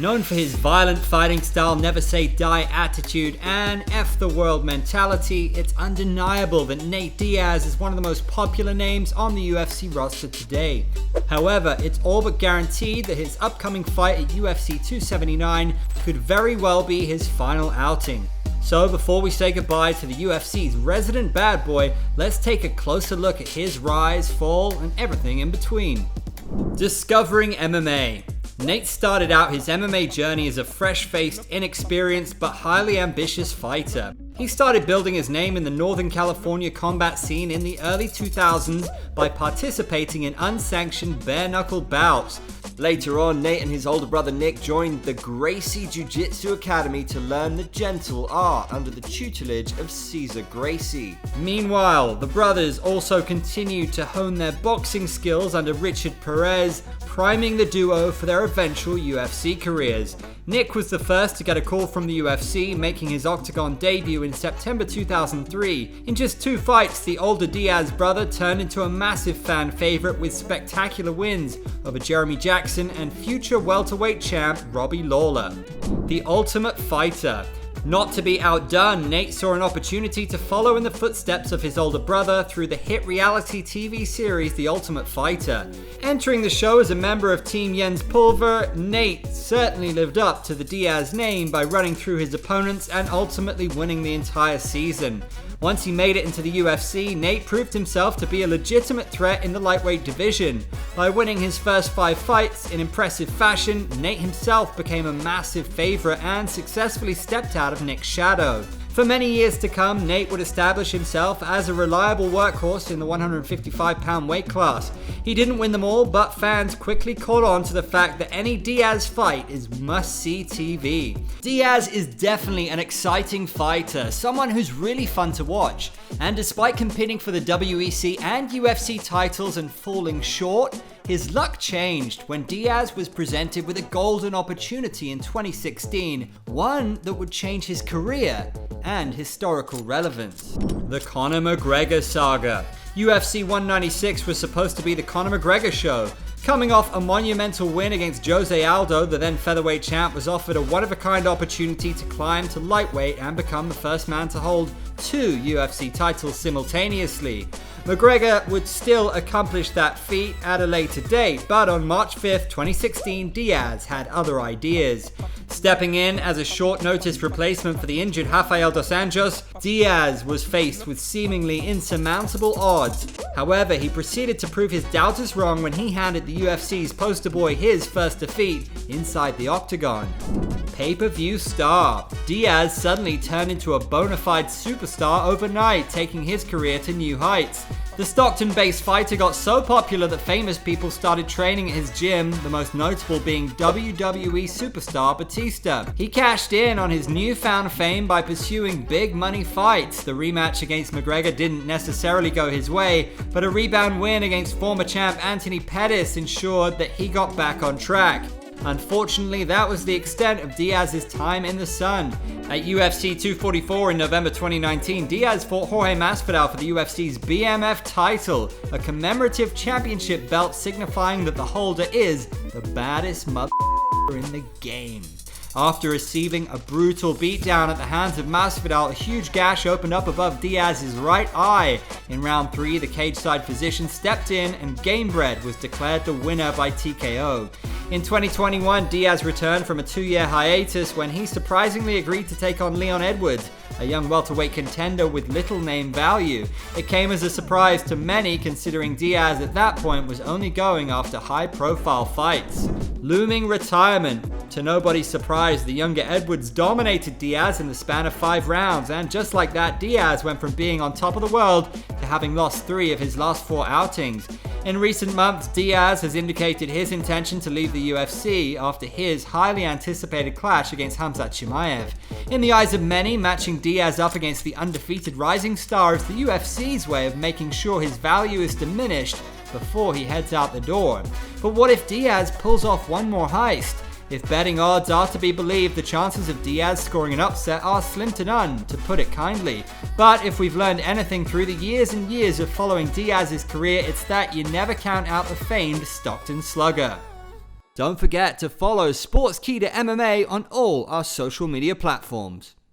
Known for his violent fighting style, never say die attitude, and F the world mentality, it's undeniable that Nate Diaz is one of the most popular names on the UFC roster today. However, it's all but guaranteed that his upcoming fight at UFC 279 could very well be his final outing. So before we say goodbye to the UFC's resident bad boy, let's take a closer look at his rise, fall, and everything in between. Discovering MMA. Nate started out his MMA journey as a fresh-faced, inexperienced, but highly ambitious fighter. He started building his name in the Northern California combat scene in the early 2000s by participating in unsanctioned bare-knuckle bouts. Later on, Nate and his older brother Nick joined the Gracie Jiu-Jitsu Academy to learn the gentle art under the tutelage of Cesar Gracie. Meanwhile, the brothers also continued to hone their boxing skills under Richard Perez, priming the duo for their eventual UFC careers. Nick was the first to get a call from the UFC, making his Octagon debut in September 2003. In just 2 fights, the older Diaz brother turned into a massive fan favorite with spectacular wins over Jeremy Jackson and future welterweight champ Robbie Lawler. The Ultimate Fighter. Not to be outdone, Nate saw an opportunity to follow in the footsteps of his older brother through the hit reality TV series The Ultimate Fighter. Entering the show as a member of Team Jens Pulver, Nate certainly lived up to the Diaz name by running through his opponents and ultimately winning the entire season. Once he made it into the UFC, Nate proved himself to be a legitimate threat in the lightweight division. By winning his first 5 fights in impressive fashion, Nate himself became a massive favorite and successfully stepped out of Nick's shadow. For many years to come, Nate would establish himself as a reliable workhorse in the 155-pound weight class. He didn't win them all, but fans quickly caught on to the fact that any Diaz fight is must-see TV. Diaz is definitely an exciting fighter, someone who's really fun to watch. And despite competing for the WEC and UFC titles and falling short, his luck changed when Diaz was presented with a golden opportunity in 2016, one that would change his career and historical relevance. The Conor McGregor saga. UFC 196 was supposed to be the Conor McGregor show. Coming off a monumental win against Jose Aldo, the then featherweight champ was offered a one-of-a-kind opportunity to climb to lightweight and become the first man to hold 2 UFC titles simultaneously. McGregor would still accomplish that feat at a later date, but on March 5th, 2016, Diaz had other ideas. Stepping in as a short-notice replacement for the injured Rafael dos Anjos, Diaz was faced with seemingly insurmountable odds. However, he proceeded to prove his doubters wrong when he handed the UFC's poster boy his first defeat inside the octagon. Pay-per-view star. Diaz suddenly turned into a bona fide superstar overnight, taking his career to new heights. The Stockton-based fighter got so popular that famous people started training at his gym, the most notable being WWE superstar Batista. He cashed in on his newfound fame by pursuing big money fights. The rematch against McGregor didn't necessarily go his way, but a rebound win against former champ Anthony Pettis ensured that he got back on track. Unfortunately, that was the extent of Diaz's time in the sun. At UFC 244 in November 2019, Diaz fought Jorge Masvidal for the UFC's BMF title, a commemorative championship belt signifying that the holder is the baddest in the game. After receiving a brutal beatdown at the hands of Masvidal, a huge gash opened up above Diaz's right eye. In round 3, the cage-side physician stepped in and Gamebred was declared the winner by TKO. In 2021, Diaz returned from a 2-year hiatus when he surprisingly agreed to take on Leon Edwards, a young welterweight contender with little name value. It came as a surprise to many, considering Diaz at that point was only going after high-profile fights. Looming retirement. To nobody's surprise, the younger Edwards dominated Diaz in the span of 5 rounds, and just like that, Diaz went from being on top of the world to having lost 3 of his last 4 outings. In recent months, Diaz has indicated his intention to leave the UFC after his highly anticipated clash against Khamzat Chimaev. In the eyes of many, matching Diaz up against the undefeated rising star is the UFC's way of making sure his value is diminished before he heads out the door. But what if Diaz pulls off one more heist? If betting odds are to be believed, the chances of Diaz scoring an upset are slim to none, to put it kindly. But if we've learned anything through the years and years of following Diaz's career, it's that you never count out the famed Stockton Slugger. Don't forget to follow Sportskeeda MMA on all our social media platforms.